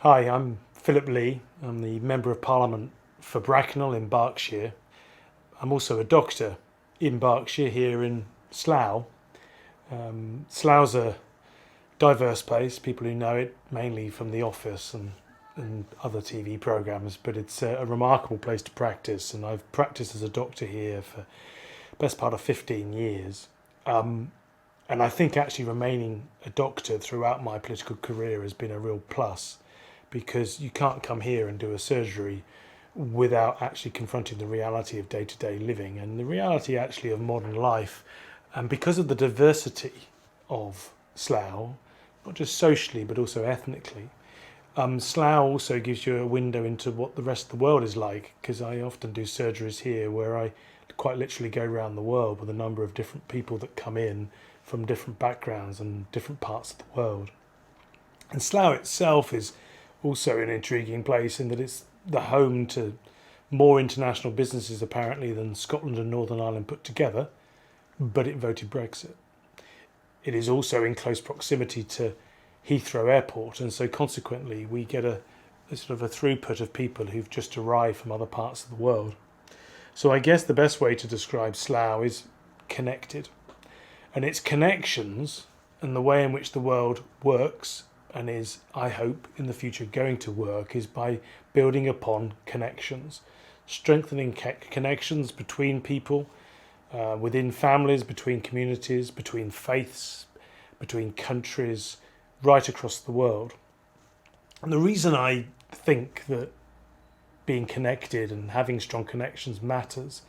Hi, I'm Phillip Lee. I'm the Member of Parliament for Bracknell in Berkshire. I'm also a doctor in Berkshire here in Slough. Slough's a diverse place, people who know it mainly from The Office and other TV programmes, but it's a remarkable place to practice, and I've practiced as a doctor here for the best part of 15 years. And I think actually remaining a doctor throughout my political career has been a real plus, because you can't come here and do a surgery without actually confronting the reality of day-to-day living and the reality actually of modern life. And because of the diversity of Slough, not just socially but also ethnically, Slough also gives you a window into what the rest of the world is like, because I often do surgeries here where I quite literally go around the world with a number of different people that come in from different backgrounds and different parts of the world. And Slough itself is also an intriguing place in that it's the home to more international businesses apparently than Scotland and Northern Ireland put together, but it voted Brexit. It is also in close proximity to Heathrow Airport, and so consequently we get a sort of a throughput of people who've just arrived from other parts of the world. So I guess the best way to describe Slough is connected. And its connections and the way in which the world works and is, I hope, in the future going to work is by building upon connections, strengthening connections between people, within families, between communities, between faiths, between countries, right across the world. And the reason I think that being connected and having strong connections matters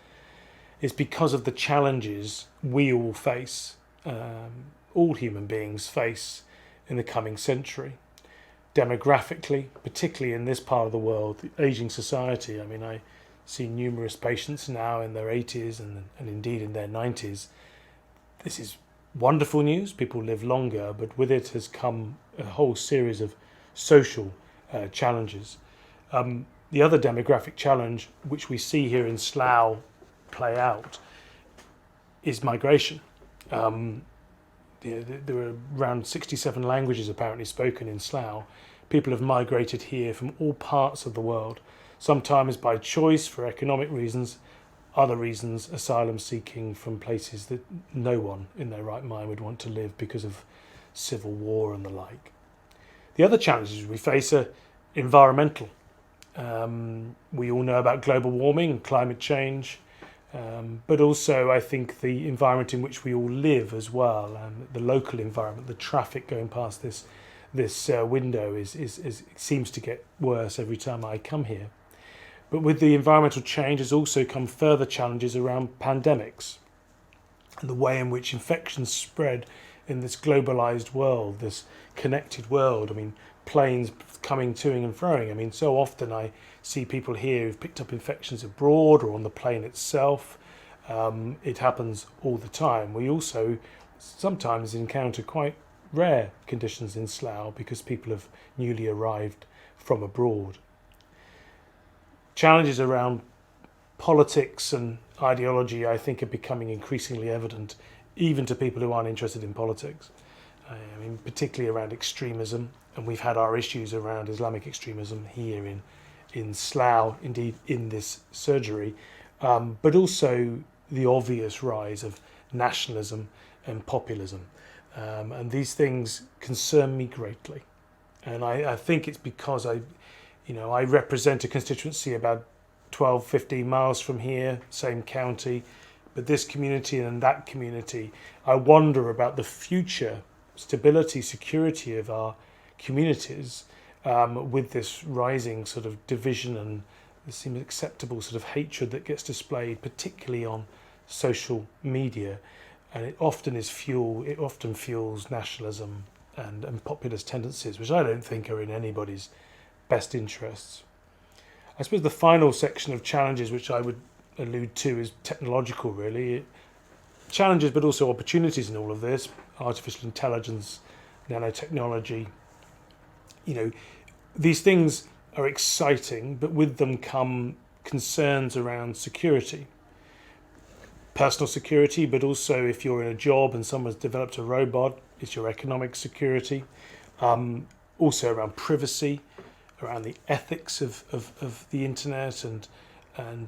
is because of the challenges we all face, all human beings face in the coming century. Demographically, particularly in this part of the world, the ageing society. I mean, I see numerous patients now in their 80s and indeed in their 90s. This is wonderful news. People live longer, but with it has come a whole series of social challenges. The other demographic challenge, which we see here in Slough play out, is migration. There are around 67 languages apparently spoken in Slough. People have migrated here from all parts of the world, sometimes by choice for economic reasons, other reasons asylum seeking from places that no one in their right mind would want to live because of civil war and the like. The other challenges we face are environmental. We all know about global warming and climate change, but also I think the environment in which we all live as well, and the local environment, the traffic going past this window is seems to get worse every time I come here. But with the environmental change has also come further challenges around pandemics and the way in which infections spread in this globalized world, this connected world. I mean, planes coming toing and froing. I mean, so often I see people here who've picked up infections abroad or on the plane itself. It happens all the time. We also sometimes encounter quite rare conditions in Slough because people have newly arrived from abroad. Challenges around politics and ideology, I think, are becoming increasingly evident, even to people who aren't interested in politics. I mean, particularly around extremism, and we've had our issues around Islamic extremism here in Slough, indeed in this surgery, but also the obvious rise of nationalism and populism. And these things concern me greatly. And I think it's because I represent a constituency about 12, 15 miles from here, same county, but this community and that community, I wonder about the future stability, security of our communities with this rising sort of division and this unacceptable sort of hatred that gets displayed, particularly on social media. And it often fuels nationalism and populist tendencies, which I don't think are in anybody's best interests. I suppose the final section of challenges which I would allude to is technological, really. Challenges but also opportunities in all of this. Artificial intelligence, nanotechnology. These things are exciting, but with them come concerns around security. Personal security, but also if you're in a job and someone's developed a robot, it's your economic security. Also around privacy, around the ethics of the internet and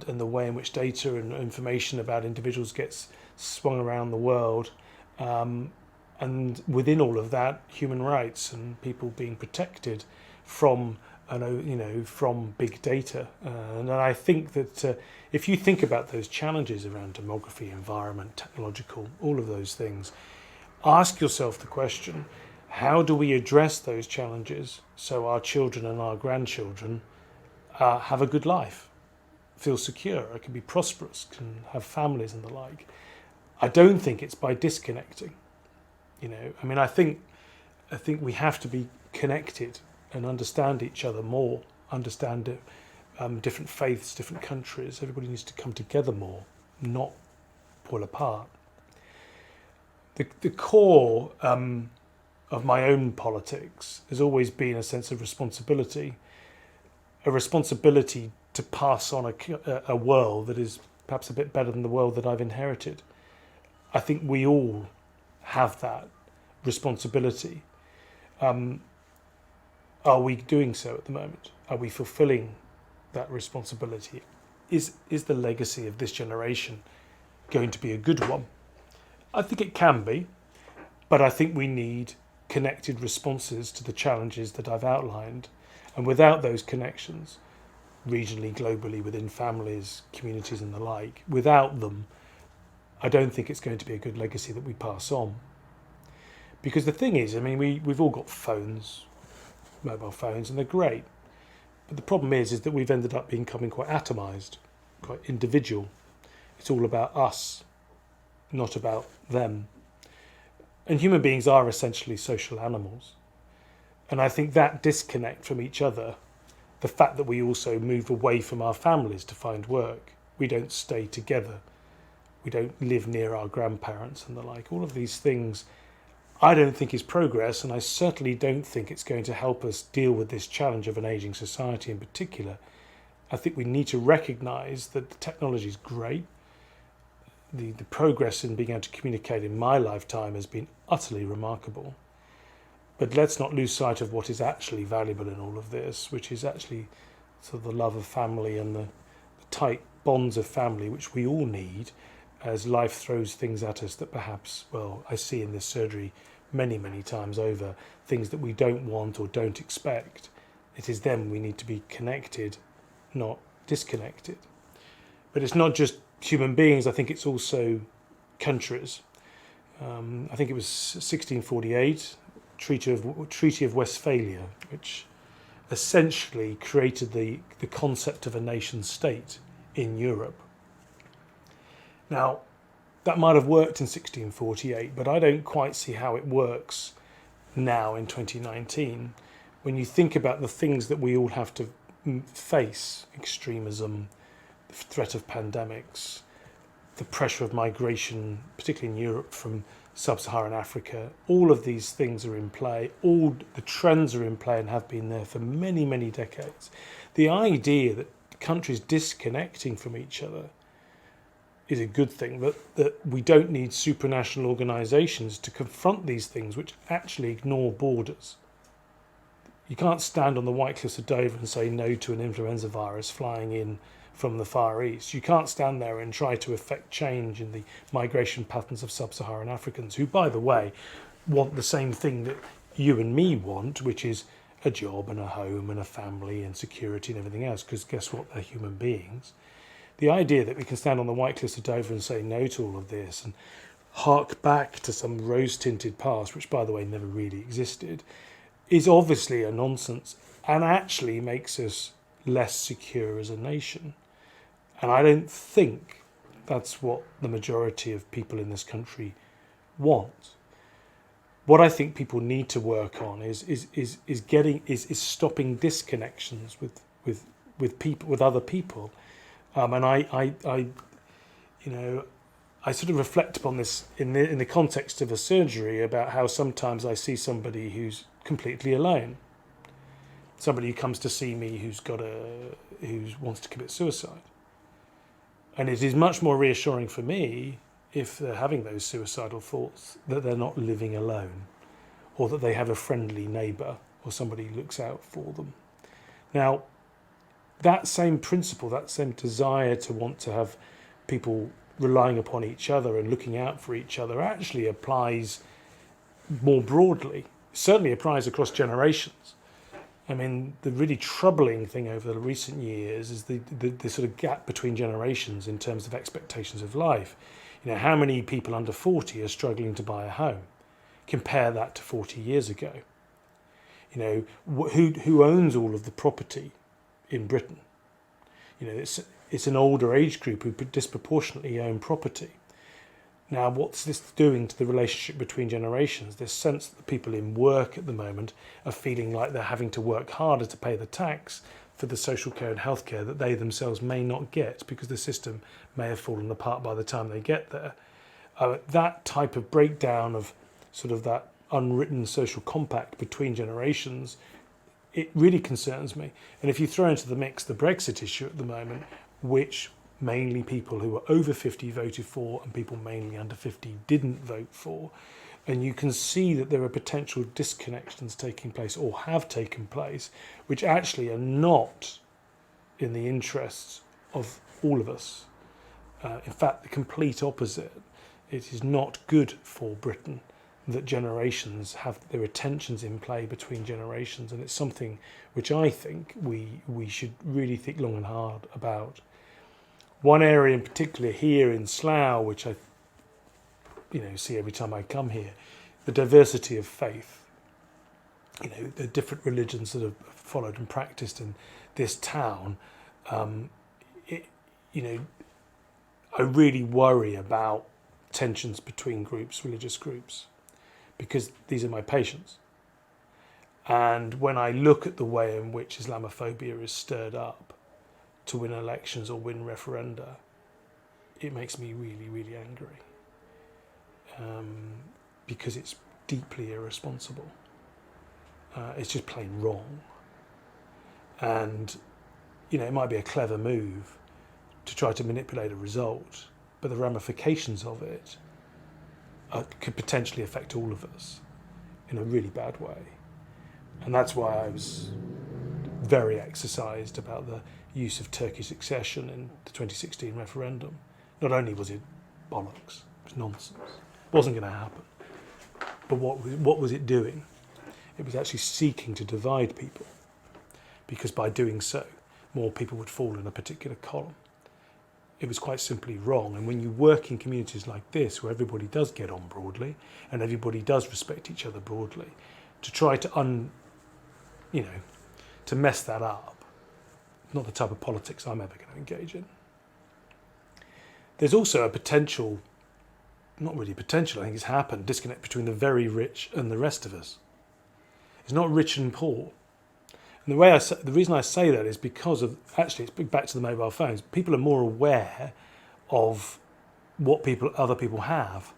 the way in which data and information about individuals gets swung around the world. And within all of that, human rights and people being protected from, from big data. And I think that if you think about those challenges around demography, environment, technological, all of those things, ask yourself the question, how do we address those challenges so our children and our grandchildren have a good life, feel secure, can be prosperous, can have families and the like? I don't think it's by disconnecting. I think we have to be connected and understand each other more, understand it, different faiths, different countries. Everybody needs to come together more, not pull apart. The core of my own politics has always been a sense of responsibility, a responsibility to pass on a world that is perhaps a bit better than the world that I've inherited. I think we all have that responsibility. Are we doing so at the moment? Are we fulfilling that responsibility? Is the legacy of this generation going to be a good one? I think it can be, but I think we need connected responses to the challenges that I've outlined. And without those connections, regionally, globally, within families, communities and the like, without them, I don't think it's going to be a good legacy that we pass on. Because the thing is, we've all got phones, mobile phones, and they're great. But the problem is that we've ended up becoming quite atomised, quite individual. It's all about us, not about them. And human beings are essentially social animals. And I think that disconnect from each other, the fact that we also move away from our families to find work, we don't stay together, we don't live near our grandparents and the like, all of these things I don't think is progress, and I certainly don't think it's going to help us deal with this challenge of an ageing society in particular. I think we need to recognise that the technology is great. The progress in being able to communicate in my lifetime has been utterly remarkable. But let's not lose sight of what is actually valuable in all of this, which is actually sort of the love of family and the tight bonds of family, which we all need as life throws things at us that perhaps, I see in this surgery many, many times over, things that we don't want or don't expect. It is then we need to be connected, not disconnected. But it's not just human beings, I think it's also countries. I think it was 1648, Treaty of Westphalia, which essentially created the concept of a nation state in Europe. Now, that might have worked in 1648, but I don't quite see how it works now in 2019. When you think about the things that we all have to face, extremism, the threat of pandemics, the pressure of migration, particularly in Europe from sub-Saharan Africa, all of these things are in play. All the trends are in play and have been there for many, many decades. The idea that countries disconnecting from each other is a good thing, that we don't need supranational organisations to confront these things which actually ignore borders. You can't stand on the White Cliffs of Dover and say no to an influenza virus flying in from the Far East. You can't stand there and try to effect change in the migration patterns of sub-Saharan Africans, who, by the way, want the same thing that you and me want, which is a job and a home and a family and security and everything else, because guess what? They're human beings. The idea that we can stand on the White Cliffs of Dover and say no to all of this and hark back to some rose-tinted past, which, by the way, never really existed, is obviously a nonsense and actually makes us less secure as a nation. And I don't think that's what the majority of people in this country want. What I think people need to work on is stopping disconnections with people, with other people. And I sort of reflect upon this in the context of a surgery about how sometimes I see somebody who's completely alone, somebody who comes to see me who wants to commit suicide, and it is much more reassuring for me if they're having those suicidal thoughts that they're not living alone, or that they have a friendly neighbour or somebody who looks out for them. Now, that same principle, that same desire to want to have people relying upon each other and looking out for each other actually applies more broadly. It certainly applies across generations. I mean, the really troubling thing over the recent years is the sort of gap between generations in terms of expectations of life. You know, how many people under 40 are struggling to buy a home? Compare that to 40 years ago. You know, who owns all of the property in Britain? You know, it's an older age group who disproportionately own property. Now, what's this doing to the relationship between generations? This sense that the people in work at the moment are feeling like they're having to work harder to pay the tax for the social care and healthcare that they themselves may not get because the system may have fallen apart by the time they get there. That type of breakdown of sort of that unwritten social compact between generations, it really concerns me. And if you throw into the mix the Brexit issue at the moment, which mainly people who were over 50 voted for and people mainly under 50 didn't vote for, and you can see that there are potential disconnections taking place or have taken place which actually are not in the interests of all of us. In fact, the complete opposite. It is not good for Britain that generations have their attentions in play between generations, and it's something which I think we should really think long and hard about. One area in particular here in Slough, which I see every time I come here, the diversity of faith. You know, the different religions that are followed and practiced in this town. I really worry about tensions between groups, religious groups, because these are my patients. And when I look at the way in which Islamophobia is stirred up to win elections or win referenda, it makes me really, really angry. Because it's deeply irresponsible. It's just plain wrong. And, you know, it might be a clever move to try to manipulate a result, but the ramifications of it could potentially affect all of us in a really bad way. And that's why I was very exercised about the use of Turkish succession in the 2016 referendum. Not only was it bollocks, it was nonsense. It wasn't going to happen. But what was it doing? It was actually seeking to divide people, because by doing so, more people would fall in a particular column. It was quite simply wrong. And when you work in communities like this, where everybody does get on broadly and everybody does respect each other broadly, to try to to mess that up, not the type of politics I'm ever going to engage in. There's also a potential, not really potential, I think it's happened, disconnect between the very rich and the rest of us. It's not rich and poor. And the reason I say that is because of, actually, it's back to the mobile phones. People are more aware of what other people have.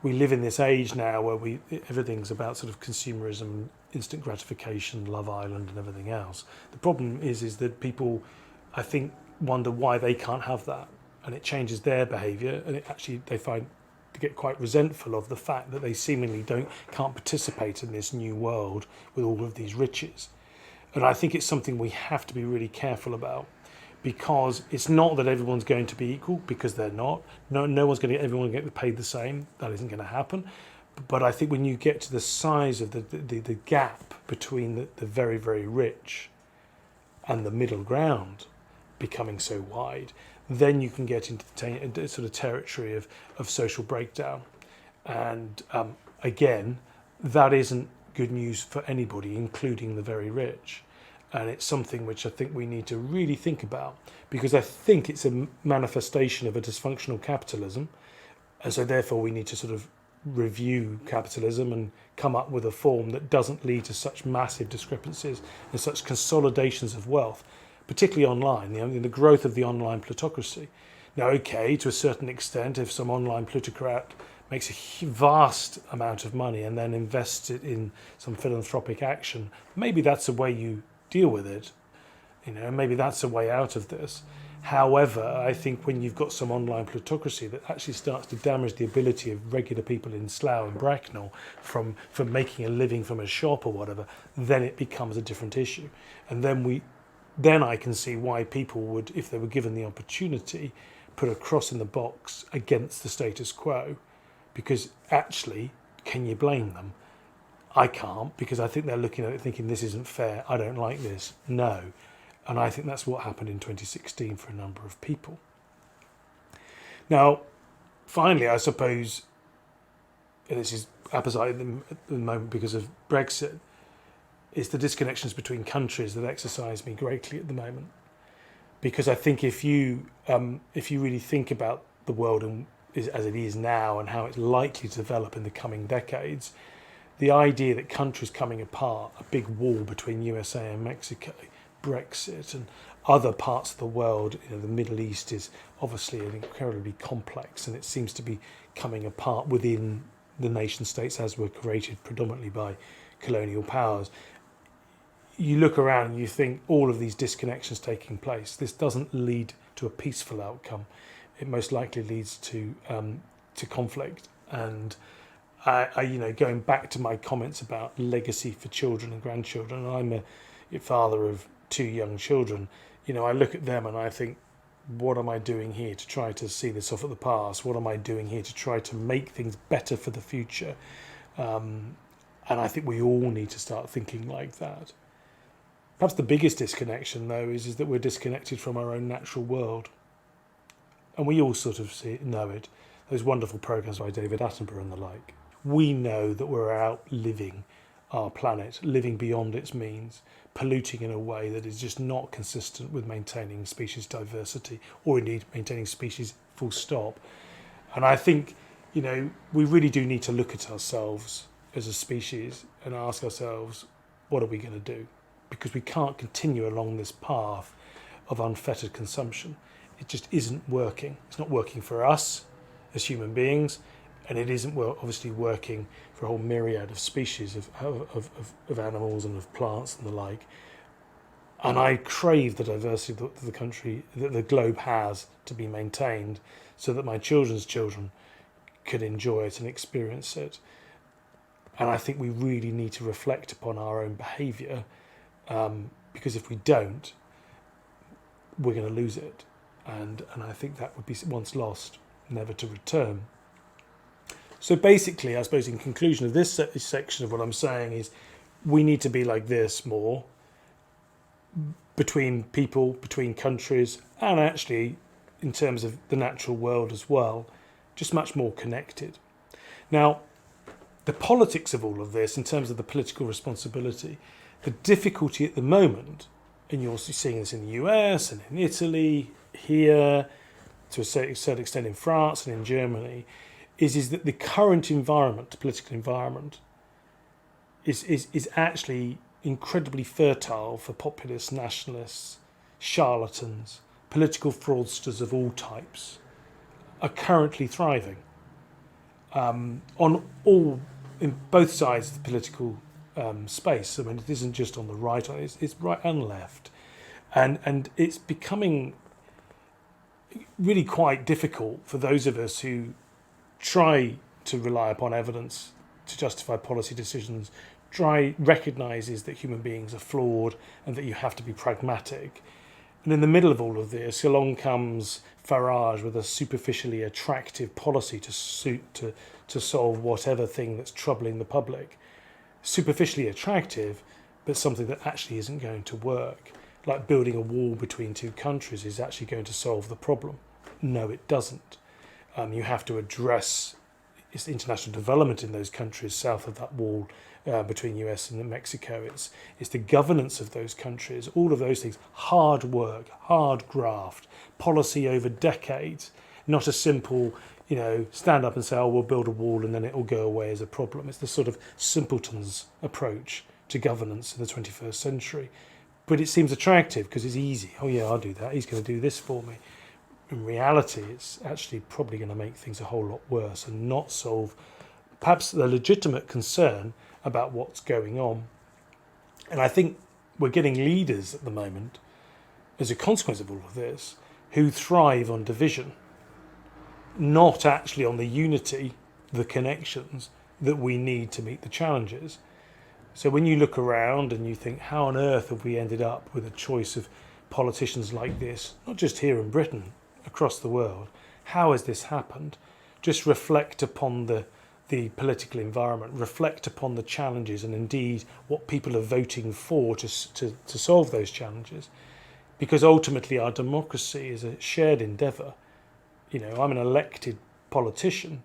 We live in this age now where everything's about sort of consumerism, instant gratification, Love Island and everything else. The problem is that people, I think, wonder why they can't have that. And it changes their behaviour, and they find to get quite resentful of the fact that they seemingly can't participate in this new world with all of these riches. And I think it's something we have to be really careful about, because it's not that everyone's going to be equal, because they're not. No one's going to get everyone get paid the same. That isn't going to happen. But I think when you get to the size of the gap between the very, very rich and the middle ground becoming so wide, then you can get into the sort of territory of social breakdown. And again, that isn't good news for anybody, including the very rich. And it's something which I think we need to really think about, because I think it's a manifestation of a dysfunctional capitalism. And so therefore we need to sort of review capitalism and come up with a form that doesn't lead to such massive discrepancies and such consolidations of wealth, particularly online, the growth of the online plutocracy. Now, okay, to a certain extent, if some online plutocrat makes a vast amount of money and then invests it in some philanthropic action, maybe that's the way you deal with it. Maybe that's a way out of this. However, I think when you've got some online plutocracy that actually starts to damage the ability of regular people in Slough and Bracknell from making a living from a shop or whatever, then it becomes a different issue. And then then I can see why people would, if they were given the opportunity, put a cross in the box against the status quo, because actually, can you blame them? I can't, because I think they're looking at it thinking this isn't fair, I don't like this. No. And I think that's what happened in 2016 for a number of people. Now, finally, I suppose, and this is apposite at the moment because of Brexit, is the disconnections between countries that exercise me greatly at the moment. Because I think if you really think about the world as it is now and how it's likely to develop in the coming decades, the idea that countries coming apart, a big wall between USA and Mexico, Brexit and other parts of the world, the Middle East is obviously incredibly complex, and it seems to be coming apart within the nation states as were created predominantly by colonial powers. You look around and you think all of these disconnections taking place, this doesn't lead to a peaceful outcome. It most likely leads to conflict. And I going back to my comments about legacy for children and grandchildren, I'm a father of 2 young children. I look at them and I think, what am I doing here to try to see this off at the past? What am I doing here to try to make things better for the future? And I think we all need to start thinking like that. Perhaps the biggest disconnection, though, is that we're disconnected from our own natural world. And we all sort of know it. Those wonderful programs by David Attenborough and the like. We know that we're outliving our planet, living beyond its means, polluting in a way that is just not consistent with maintaining species diversity, or indeed maintaining species full stop. And I think, we really do need to look at ourselves as a species and ask ourselves, what are we going to do? Because we can't continue along this path of unfettered consumption. It just isn't working. It's not working for us as human beings, and it isn't obviously working for a whole myriad of species of animals and of plants and the like. And I crave the diversity that the country, that the globe has, to be maintained, so that my children's children could enjoy it and experience it. And I think we really need to reflect upon our own behaviour, because if we don't, we're going to lose it. And I think that would be once lost, never to return. So basically, I suppose in conclusion of this section of what I'm saying is, we need to be like this more, between people, between countries, and actually in terms of the natural world as well, just much more connected. Now, the politics of all of this, in terms of the political responsibility, the difficulty at the moment, and you're also seeing this in the US and in Italy, here, to a certain extent in France and in Germany, is that the current environment, political environment, is actually incredibly fertile for populist nationalists, charlatans, political fraudsters of all types, are currently thriving in both sides of the political space. I mean, it isn't just on the right; it's right and left, and it's becoming really quite difficult for those of us who try to rely upon evidence to justify policy decisions, recognises that human beings are flawed and that you have to be pragmatic. And in the middle of all of this, along comes Farage with a superficially attractive policy to solve whatever thing that's troubling the public. Superficially attractive, but something that actually isn't going to work. Like building a wall between 2 countries is actually going to solve the problem. No, it doesn't. You have to address international development in those countries south of that wall between US and Mexico. It's the governance of those countries, all of those things. Hard work, hard graft, policy over decades, not a simple, stand up and say, oh, we'll build a wall and then it will go away as a problem. It's the sort of simpletons approach to governance in the 21st century. But it seems attractive because it's easy. Oh yeah, I'll do that. He's going to do this for me. In reality, it's actually probably going to make things a whole lot worse and not solve perhaps the legitimate concern about what's going on. And I think we're getting leaders at the moment, as a consequence of all of this, who thrive on division, not actually on the unity, the connections that we need to meet the challenges. So when you look around and you think, how on earth have we ended up with a choice of politicians like this, not just here in Britain, across the world, how has this happened? Just reflect upon the political environment, reflect upon the challenges and indeed what people are voting for to solve those challenges. Because ultimately our democracy is a shared endeavour. You know, I'm an elected politician,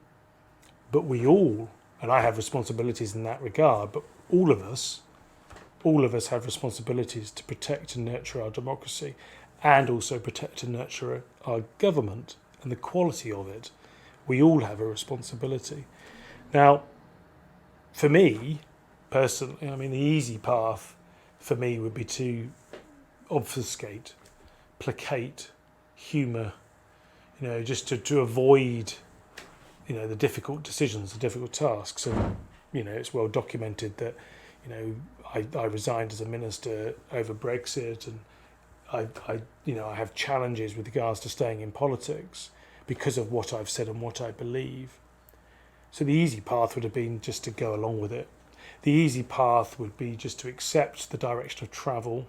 but we all, and I have responsibilities in that regard, but all of us have responsibilities to protect and nurture our democracy and also protect and nurture our government and the quality of it. We all have a responsibility. Now, for me, personally, I mean, the easy path for me would be to obfuscate, placate, humour, you know, just to avoid, you know, the difficult decisions, the difficult tasks. And, you know, it's well documented that, you know, I resigned as a minister over Brexit, and I have challenges with regards to staying in politics because of what I've said and what I believe. So the easy path would have been just to go along with it. The easy path would be just to accept the direction of travel,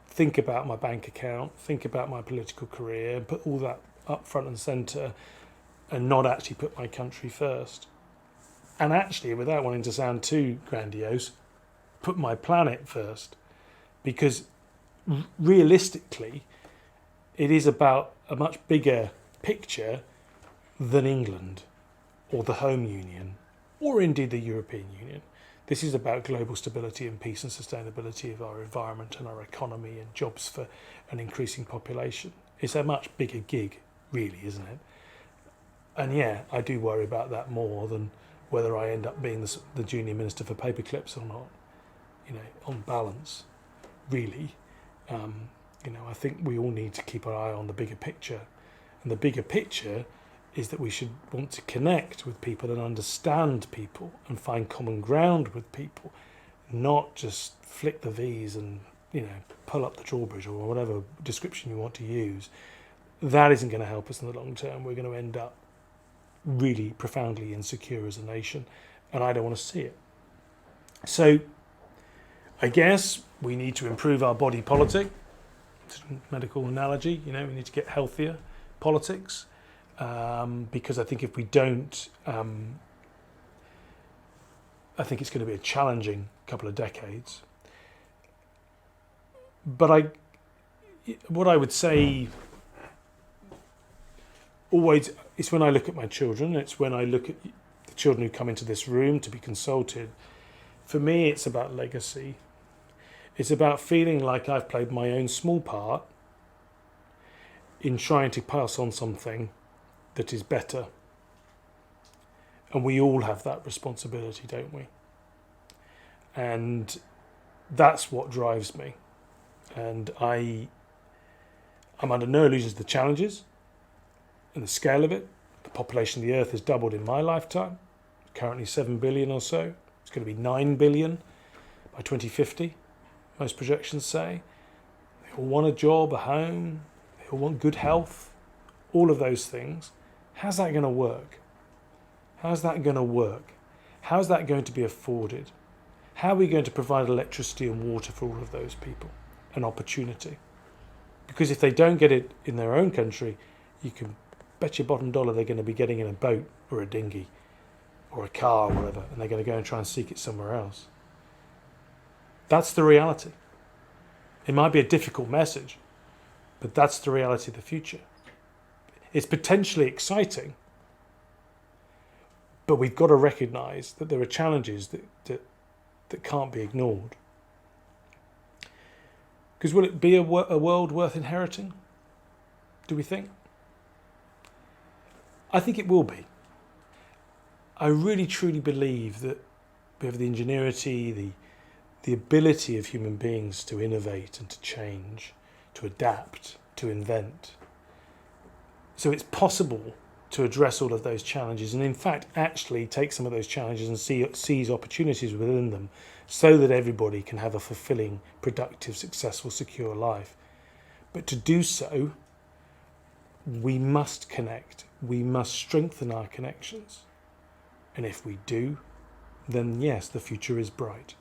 think about my bank account, think about my political career, and put all that up front and centre, and not actually put my country first. And actually, without wanting to sound too grandiose, put my planet first. Because realistically, it is about a much bigger picture than England or the Home Union or indeed the European Union. This is about global stability and peace and sustainability of our environment and our economy and jobs for an increasing population. It's a much bigger gig, really, isn't it? And yeah, I do worry about that more than whether I end up being the junior minister for paperclips or not. You know, on balance, really. You know, I think we all need to keep our eye on the bigger picture. And the bigger picture is that we should want to connect with people and understand people and find common ground with people, not just flick the V's and, you know, pull up the drawbridge or whatever description you want to use. That isn't going to help us in the long term. We're going to end up really profoundly insecure as a nation, and I don't want to see it. So I guess we need to improve our body politic. It's a medical analogy, you know, we need to get healthier politics, because I think if we don't, I think it's going to be a challenging couple of decades. But what I would say always, it's when I look at my children, it's when I look at the children who come into this room to be consulted. For me, it's about legacy. It's about feeling like I've played my own small part in trying to pass on something that is better. And we all have that responsibility, don't we? And that's what drives me. And I'm under no illusions of the challenges and the scale of it. The population of the Earth has doubled in my lifetime. Currently 7 billion or so. It's going to be 9 billion by 2050, most projections say. They all want a job, a home. They all want good health. All of those things. How's that going to work? How's that going to work? How's that going to be afforded? How are we going to provide electricity and water for all of those people? An opportunity. Because if they don't get it in their own country, you can bet your bottom dollar they're going to be getting in a boat or a dinghy or a car or whatever, and they're going to go and try and seek it somewhere else. That's the reality. It might be a difficult message, but that's the reality of the future. It's potentially exciting, but we've got to recognise that there are challenges that can't be ignored. Because will it be a world worth inheriting? Do we think? I think it will be. I really truly believe that we have the ingenuity, the ability of human beings to innovate and to change, to adapt, to invent. So it's possible to address all of those challenges and in fact actually take some of those challenges and seize opportunities within them so that everybody can have a fulfilling, productive, successful, secure life. But to do so, we must connect. We must strengthen our connections. And if we do, then yes, the future is bright.